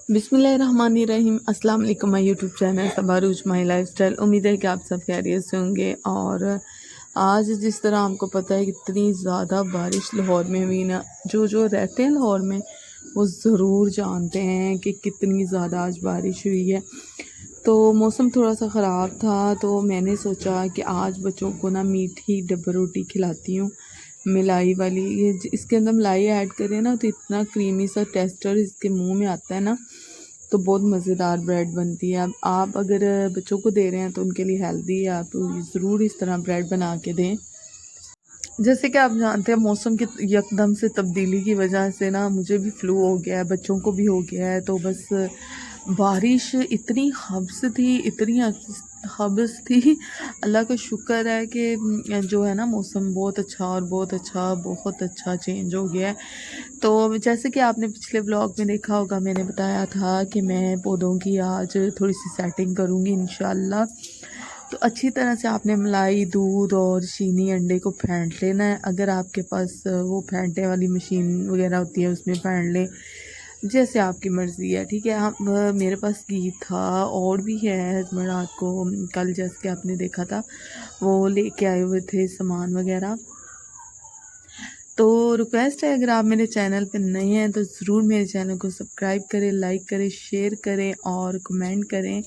बिस्मिल्लाहिर्रहमानिर्रहीम। अस्सलाम वालेकुम। माय यूट्यूब चैनल सबारूज माई लाइफस्टाइल। उम्मीद है कि आप सब खैरियत से होंगे। और आज जिस तरह आपको पता है कितनी ज़्यादा बारिश लाहौर में हुई ना, जो रहते हैं लाहौर में वो ज़रूर जानते हैं कि कितनी ज़्यादा आज बारिश हुई है। तो मौसम थोड़ा सा ख़राब था, तो मैंने सोचा कि आज बच्चों को ना मीठी डब्बा रोटी खिलाती हूँ, मलाई वाली। ये इसके अंदर मलाई ऐड करें ना तो इतना क्रीमी सा टेक्सचर इसके मुंह में आता है ना, तो बहुत मज़ेदार ब्रेड बनती है। अब आप अगर बच्चों को दे रहे हैं तो उनके लिए हेल्दी है, आप ज़रूर इस तरह ब्रेड बना के दें। जैसे कि आप जानते हैं मौसम की यकदम से तब्दीली की वजह से ना मुझे भी फ्लू हो गया है, बच्चों को भी हो गया है। तो बस बारिश इतनी हब्स थी, इतनी हब्स थी। अल्लाह का शुक्र है कि जो है ना मौसम बहुत अच्छा चेंज हो गया है। तो जैसे कि आपने पिछले व्लॉग में देखा होगा, मैंने बताया था कि मैं पौधों की आज थोड़ी सी सेटिंग करूँगी इंशाल्लाह। तो अच्छी तरह से आपने मलाई, दूध और चीनी, अंडे को फेंट लेना है। अगर आपके पास वो फेंटने वाली मशीन वगैरह होती है उसमें फेंट लें, जैसे आपकी मर्ज़ी है, ठीक है। आप मेरे पास घी था और भी है। हस्बैंड रात को कल जैसे कि आपने देखा था वो लेके आए हुए थे सामान वगैरह। तो रिक्वेस्ट है, अगर आप मेरे चैनल पे नए हैं तो ज़रूर मेरे चैनल को सब्सक्राइब करें, लाइक करें, शेयर करें और कमेंट करें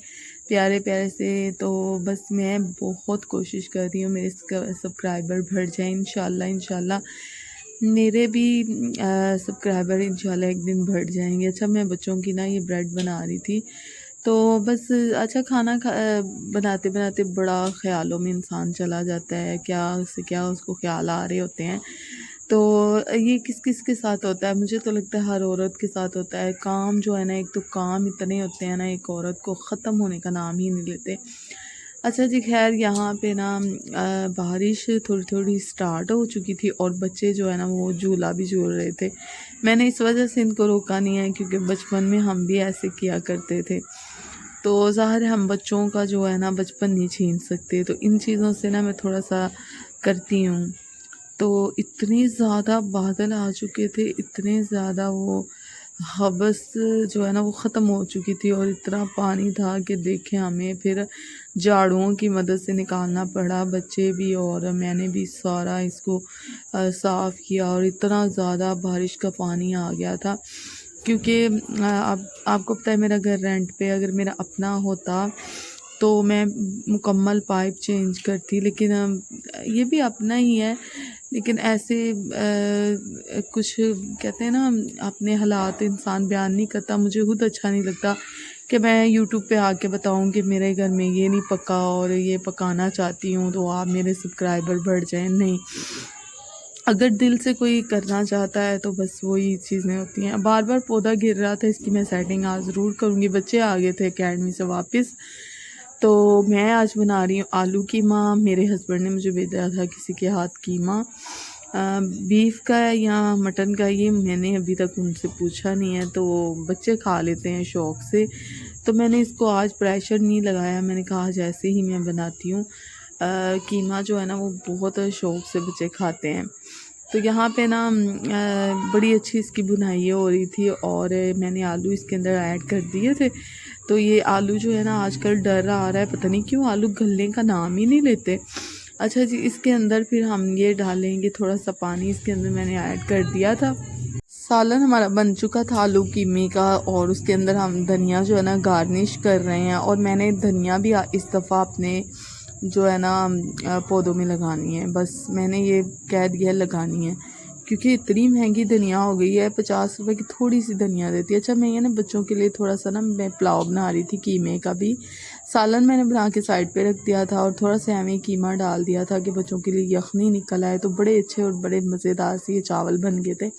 प्यारे प्यारे से। तो बस मैं बहुत कोशिश कर रही हूँ मेरे सब्सक्राइबर बढ़ जाएं इंशाल्लाह मेरे भी सब्सक्राइबर इंशाल्लाह एक दिन बढ़ जाएंगे। अच्छा, मैं बच्चों की ना ये ब्रेड बना रही थी, तो बस अच्छा खाना बनाते बनाते बड़ा ख्यालों में इंसान चला जाता है, क्या से क्या उसको ख्याल आ रहे होते हैं। तो ये किस किस के साथ होता है? मुझे तो लगता है हर औरत के साथ होता है। काम जो है ना, एक तो काम इतने होते हैं ना, एक औरत को ख़त्म होने का नाम ही नहीं लेते। अच्छा जी, खैर यहाँ पे ना बारिश थोड़ी थोड़ी स्टार्ट हो चुकी थी और बच्चे जो है ना वो झूला भी झूल रहे थे। मैंने इस वजह से इनको रोका नहीं है क्योंकि बचपन में हम भी ऐसे किया करते थे। तो ज़ाहिर है हम बच्चों का जो है ना बचपन नहीं छीन सकते, तो इन चीज़ों से ना मैं थोड़ा सा करती हूँ। तो इतने ज़्यादा बादल आ चुके थे, इतने ज़्यादा वो हवस जो है ना वो ख़त्म हो चुकी थी और इतना पानी था कि देखें हमें फिर झाड़ुओं की मदद से निकालना पड़ा, बच्चे भी और मैंने भी सारा इसको साफ़ किया। और इतना ज़्यादा बारिश का पानी आ गया था क्योंकि आपको पता है मेरा घर रेंट पे, अगर मेरा अपना होता तो मैं मुकम्मल पाइप चेंज करती, लेकिन ये भी अपना ही है। लेकिन ऐसे कुछ कहते हैं ना, अपने हालात इंसान बयान नहीं करता। मुझे खुद अच्छा नहीं लगता कि मैं यूट्यूब पे आके बताऊं कि मेरे घर में ये नहीं पका और ये पकाना चाहती हूँ तो आप मेरे सब्सक्राइबर बढ़ जाएं। नहीं, अगर दिल से कोई करना चाहता है तो बस वही चीज़ें होती हैं। बार बार पौधा गिर रहा था, इसकी मैं सेटिंग आज ज़रूर करूँगी। बच्चे आ गए थे अकेडमी से वापस, तो मैं आज बना रही हूँ आलू कीमा। मेरे हस्बैंड ने मुझे भेजा था किसी के हाथ कीमा, बीफ का है या मटन का, ये मैंने अभी तक उनसे पूछा नहीं है। तो बच्चे खा लेते हैं शौक़ से, तो मैंने इसको आज प्रेशर नहीं लगाया। मैंने कहा जैसे ही मैं बनाती हूँ कीमा जो है ना वो बहुत शौक़ से बच्चे खाते हैं। तो यहाँ पे ना बड़ी अच्छी इसकी बुनाई हो रही थी और मैंने आलू इसके अंदर ऐड कर दिए थे। तो ये आलू जो है ना आजकल डर आ रहा है, पता नहीं क्यों आलू गलने का नाम ही नहीं लेते। अच्छा जी, इसके अंदर फिर हम ये डालेंगे थोड़ा सा पानी, इसके अंदर मैंने ऐड कर दिया था। सालन हमारा बन चुका था आलू कीमे का और उसके अंदर हम धनिया जो है ना गार्निश कर रहे हैं। और मैंने धनिया भी इस दफ़ा अपने जो है ना पौधों में लगानी है। बस मैंने ये कह दिया लगानी है क्योंकि इतनी महंगी धनिया हो गई है, 50 रुपए की थोड़ी सी धनिया देती है। अच्छा, मैं ये ना बच्चों के लिए थोड़ा सा ना मैं पुलाव बना रही थी, कीमे का भी सालन मैंने बना के साइड पे रख दिया था और थोड़ा सा हमें कीमा डाल दिया था कि बच्चों के लिए यखनी निकल आए। तो बड़े अच्छे और बड़े मज़ेदार से ये चावल बन गए थे।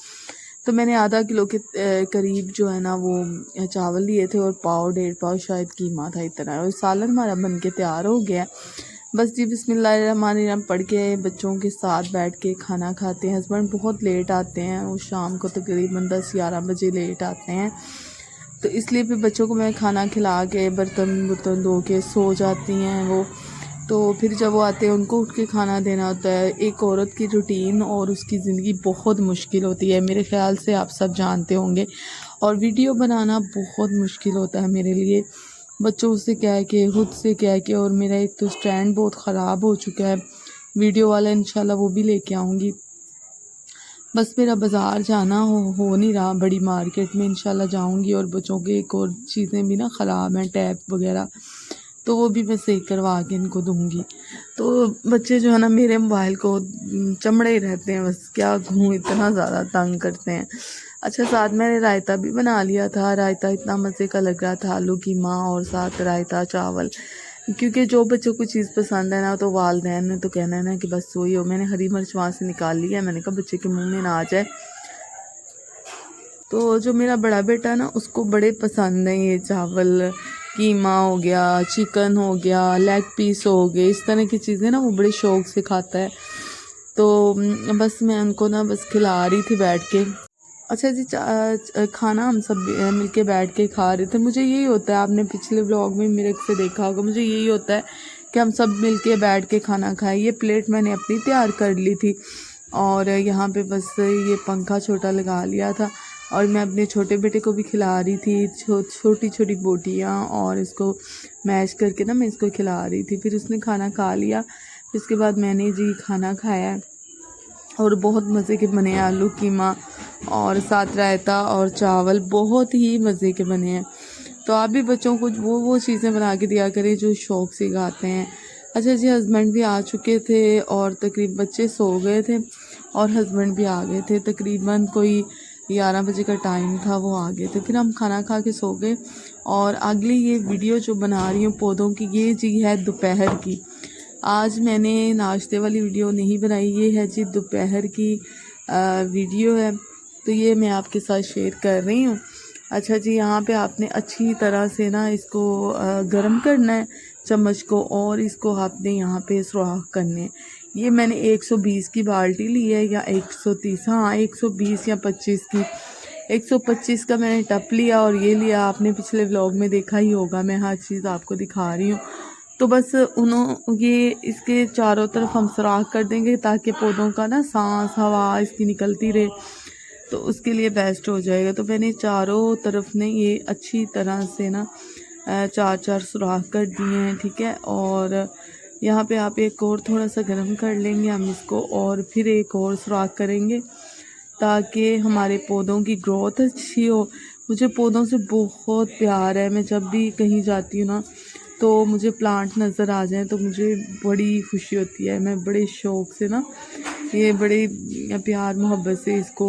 तो मैंने आधा किलो के करीब जो है ना वो चावल लिए थे और पाव 1.5 पाव शायद कीमा था इतना, और सालन हमारा बन के तैयार हो गया। बस जी बिस्मिल्लाहिर्रहमानिर्रहीम पढ़ के बच्चों के साथ बैठ के खाना खाते हैं। हस्बैंड बहुत लेट आते हैं, वो शाम को तकरीबन 10-11 बजे लेट आते हैं, तो इसलिए फिर बच्चों को मैं खाना खिला के बर्तन धो के सो जाती हैं वो। तो फिर जब वो आते हैं उनको उठ के खाना देना होता है। एक औरत की रूटीन और उसकी ज़िंदगी बहुत मुश्किल होती है, मेरे ख़्याल से आप सब जानते होंगे। और वीडियो बनाना बहुत मुश्किल होता है मेरे लिए, बच्चों से कह के, खुद से कह के, और मेरा एक तो स्टैंड बहुत ख़राब हो चुका है वीडियो वाला, इंशाल्लाह वो भी लेके आऊँगी। बस मेरा बाज़ार जाना हो नहीं रहा, बड़ी मार्केट में इंशाल्लाह जाऊंगी। और बच्चों के एक और चीज़ें भी ना ख़राब हैं, टैप वगैरह, तो वो भी मैं सही करवा के इनको दूंगी। तो बच्चे जो है ना मेरे मोबाइल को चमड़े ही रहते हैं, बस क्या कहूँ, इतना ज़्यादा तंग करते हैं। अच्छा, साथ मैंने रायता भी बना लिया था। रायता इतना मज़े का लग रहा था, आलू कीमा और साथ रायता चावल, क्योंकि जो बच्चों को चीज़ पसंद है ना, तो वालदैन ने तो कहना है ना कि बस वही हो। मैंने हरी मिर्च वहाँ से निकाल ली है, मैंने कहा बच्चे के मुंह में ना आ जाए। तो जो मेरा बड़ा बेटा है ना, उसको बड़े पसंद है ये चावल, कीमा हो गया, चिकन हो गया, लेग पीस हो गए, इस तरह की चीज़ें ना वो बड़े शौक से खाता है। तो बस मैं उनको ना बस खिला रही थी बैठ के। अच्छा जी, खाना हम सब मिलके बैठ के खा रहे थे। मुझे यही होता है, आपने पिछले व्लॉग में मेरे से देखा होगा, मुझे यही होता है कि हम सब मिलके बैठ के खाना खाएं। ये प्लेट मैंने अपनी तैयार कर ली थी और यहाँ पे बस ये पंखा छोटा लगा लिया था और मैं अपने छोटे बेटे को भी खिला रही थी छोटी छोटी बोटियाँ, और इसको मैश करके ना मैं इसको खिला रही थी। फिर उसने खाना खा लिया, फिर उसके बाद मैंने जी खाना खाया और बहुत मज़े के बने हैं आलू कीमा और साथ रायता और चावल, बहुत ही मज़े के बने हैं। तो आप भी बच्चों को वो चीज़ें बना के दिया करें जो शौक़ से खाते हैं। अच्छा जी, हस्बैंड भी आ चुके थे और तकरीबन बच्चे सो गए थे और हस्बैंड भी आ गए थे, तकरीबन कोई 11 बजे का टाइम था, वो आ गए थे। फिर हम खाना खा के सो गए। और अगली ये वीडियो जो बना रही हूँ पौधों की, ये जी है दोपहर की। आज मैंने नाश्ते वाली वीडियो नहीं बनाई, ये है जी दोपहर की वीडियो है, तो ये मैं आपके साथ शेयर कर रही हूँ। अच्छा जी, यहाँ पे आपने अच्छी तरह से ना इसको गर्म करना है चम्मच को, और इसको आपने यहाँ पे सुराख करने हैं। ये मैंने 120 की बाल्टी ली है या 130, हाँ 120 या 25 की, 125 का मैंने टप लिया और ये लिया। आपने पिछले व्लॉग में देखा ही होगा, मैं हर चीज़ आपको दिखा रही हूँ। तो बस ये इसके चारों तरफ हम सुराख कर देंगे ताकि पौधों का ना सांस हवा इसकी निकलती रहे, तो उसके लिए बेस्ट हो जाएगा। तो मैंने चारों तरफ ने ये अच्छी तरह से ना 4-4 सुराख कर दिए हैं, ठीक है। और यहाँ पे आप एक और थोड़ा सा गर्म कर लेंगे हम इसको, और फिर एक और सुराख करेंगे ताकि हमारे पौधों की ग्रोथ अच्छी हो। मुझे पौधों से बहुत प्यार है, मैं जब भी कहीं जाती हूँ ना तो मुझे प्लांट नज़र आ जाए तो मुझे बड़ी खुशी होती है। मैं बड़े शौक़ से ना ये बड़े प्यार मोहब्बत से इसको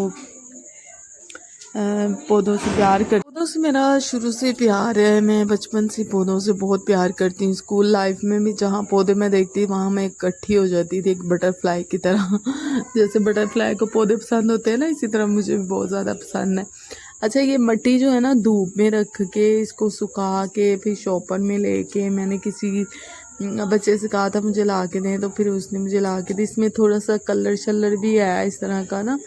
पौधों से प्यार कर, पौधों से मेरा शुरू से प्यार है। मैं बचपन से पौधों से बहुत प्यार करती हूँ। स्कूल लाइफ में भी जहाँ पौधे मैं देखती वहाँ मैं इकट्ठी हो जाती थी, एक बटरफ्लाई की तरह जैसे बटरफ्लाई को पौधे पसंद होते हैं ना, इसी तरह मुझे भी बहुत ज़्यादा पसंद है। अच्छा, ये मिट्टी जो है ना धूप में रख के इसको सुखा के फिर शॉपर में लेके, मैंने किसी बच्चे से कहा था मुझे ला के दें, तो फिर उसने मुझे ला के दी। इसमें थोड़ा सा कलर शलर भी है इस तरह का ना,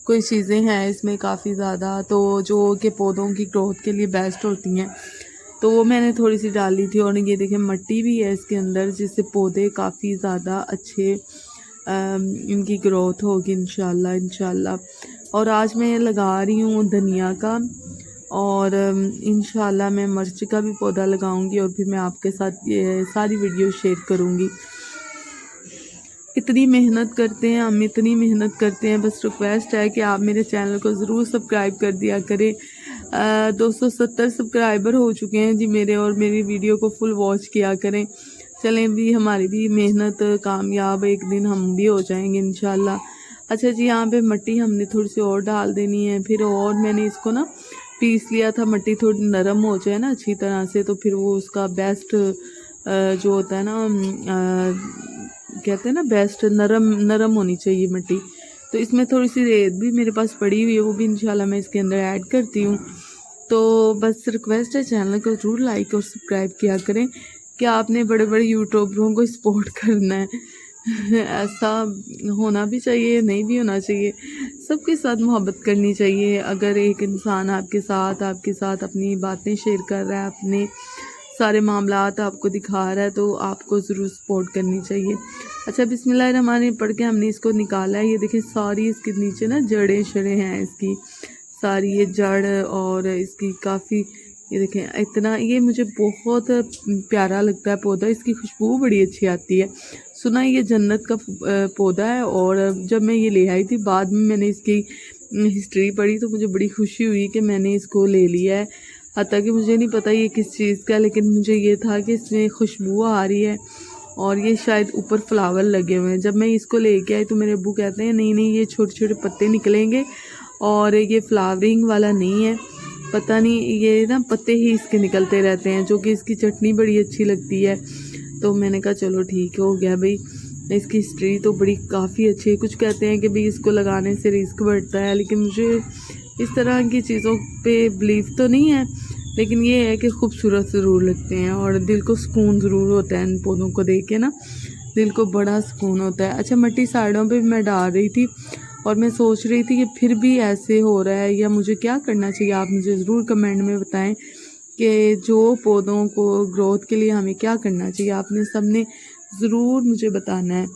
कोई चीज़ें हैं इसमें काफ़ी ज़्यादा, तो जो कि पौधों की ग्रोथ के लिए बेस्ट होती हैं, तो वो मैंने थोड़ी सी डाली थी। और ये देखें मिट्टी भी है इसके अंदर, जिससे पौधे काफ़ी ज़्यादा अच्छे इनकी ग्रोथ होगी इंशाल्लाह। और आज मैं लगा रही हूँ धनिया का, और इंशाल्लाह मैं मिर्च का भी पौधा लगाऊंगी और फिर मैं आपके साथ ये सारी वीडियो शेयर करूँगी। इतनी मेहनत करते हैं हम, इतनी मेहनत करते हैं, बस रिक्वेस्ट है कि आप मेरे चैनल को ज़रूर सब्सक्राइब कर दिया करें। 270 सब्सक्राइबर हो चुके हैं जी मेरे, और मेरी वीडियो को फुल वॉच किया करें। चलें भी, हमारी भी मेहनत कामयाब, एक दिन हम भी हो जाएंगे इंशाल्लाह। अच्छा जी, यहाँ पे मिट्टी हमने थोड़ी सी और डाल देनी है फिर, और मैंने इसको ना पीस लिया था, मिट्टी थोड़ी नरम हो जाए ना अच्छी तरह से, तो फिर वो उसका बेस्ट जो होता है ना कहते हैं ना बेस्ट, नरम होनी चाहिए मिट्टी। तो इसमें थोड़ी सी रेत भी मेरे पास पड़ी हुई है, वो भी इंशाल्लाह मैं इसके अंदर ऐड करती हूँ। तो बस रिक्वेस्ट है, चैनल को ज़रूर लाइक और सब्सक्राइब किया करें कि आपने बड़े बड़े यूट्यूबरों को सपोर्ट करना है ऐसा होना भी चाहिए, नहीं भी होना चाहिए, सबके साथ मोहब्बत करनी चाहिए। अगर एक इंसान आपके साथ अपनी बातें शेयर कर रहा है, अपने सारे मामलात आपको दिखा रहा है, तो आपको ज़रूर सपोर्ट करनी चाहिए। अच्छा, बिस्मिल्लाहिर्रहमानिर्रहीम पढ़ के हमने इसको निकाला है। ये देखिए सारी इसके नीचे ना जड़ें शड़ें हैं इसकी, सारी ये जड़ और इसकी काफ़ी, ये देखें इतना, ये मुझे बहुत प्यारा लगता है पौधा। इसकी खुशबू बड़ी अच्छी आती है। सुना ये जन्नत का पौधा है। और जब मैं ये ले आई थी बाद में मैंने इसकी हिस्ट्री पढ़ी तो मुझे बड़ी खुशी हुई कि मैंने इसको ले लिया है। हालांकि मुझे नहीं पता ये किस चीज़ का, लेकिन मुझे ये था कि इसमें खुशबू आ रही है और ये शायद ऊपर फ्लावर लगे हुए हैं। जब मैं इसको लेके आई तो मेरे अब्बू कहते हैं नहीं नहीं, ये छोटे छोटे पत्ते निकलेंगे और ये फ्लावरिंग वाला नहीं है, पता नहीं ये ना पत्ते ही इसके निकलते रहते हैं, जो कि इसकी चटनी बड़ी अच्छी लगती है। तो मैंने कहा चलो ठीक हो गया भाई। इसकी हिस्ट्री तो बड़ी काफ़ी अच्छी है। कुछ कहते हैं कि भाई इसको लगाने से रिस्क बढ़ता है, लेकिन मुझे इस तरह की चीज़ों पे बिलीव तो नहीं है, लेकिन ये है कि खूबसूरत ज़रूर लगते हैं और दिल को सुकून ज़रूर होता है इन पौधों को देख के ना, दिल को बड़ा सुकून होता है। अच्छा, मट्टी साइडों पे भी मैं डाल रही थी और मैं सोच रही थी कि फिर भी ऐसे हो रहा है या मुझे क्या करना चाहिए। आप मुझे ज़रूर कमेंट में बताएं कि जो पौधों को ग्रोथ के लिए हमें क्या करना चाहिए। आपने सबने ज़रूर मुझे बताना है।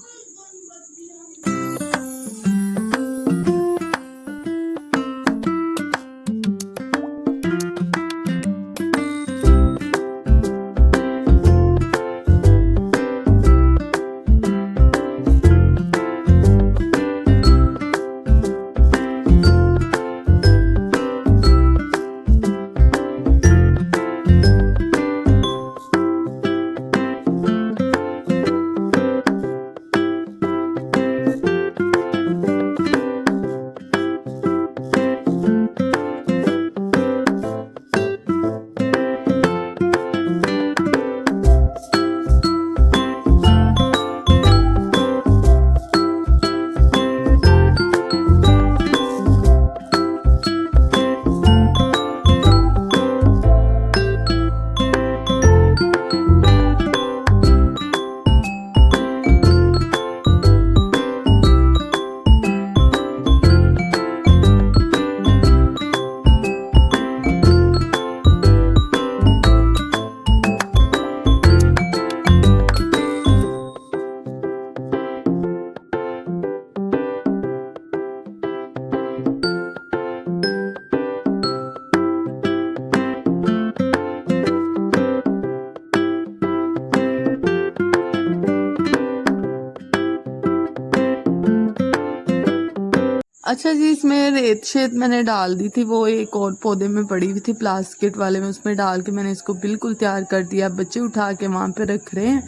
अच्छा जी, इसमें रेत शेत मैंने डाल दी थी, वो एक और पौधे में पड़ी हुई थी प्लास्टिक वाले में, उसमें डाल के मैंने इसको बिल्कुल तैयार कर दिया। बच्चे उठा के वहाँ पे रख रहे हैं,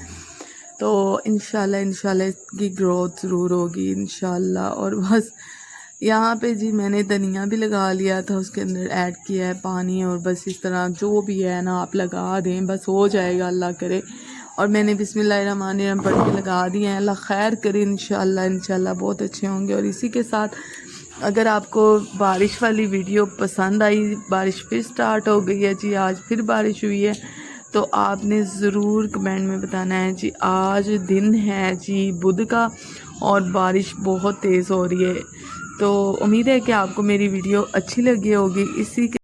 तो इंशाल्लाह इसकी ग्रोथ ज़रूर होगी इंशाल्लाह। और बस यहाँ पे जी मैंने धनिया भी लगा लिया था, उसके अंदर ऐड किया है पानी, और बस इस तरह जो भी है ना आप लगा दें, बस हो जाएगा अल्लाह करे। और मैंने बिस्मिल्लाहिर्रहमानिर्रहीम पढ़ के लगा दिए हैं। अल्लाह खैर करे, इंशाल्लाह बहुत अच्छे होंगे। और इसी के साथ अगर आपको बारिश वाली वीडियो पसंद आई, बारिश फिर स्टार्ट हो गई है जी, आज फिर बारिश हुई है, तो आपने ज़रूर कमेंट में बताना है जी। आज दिन है जी बुध का और बारिश बहुत तेज़ हो रही है। तो उम्मीद है कि आपको मेरी वीडियो अच्छी लगी होगी। इसी के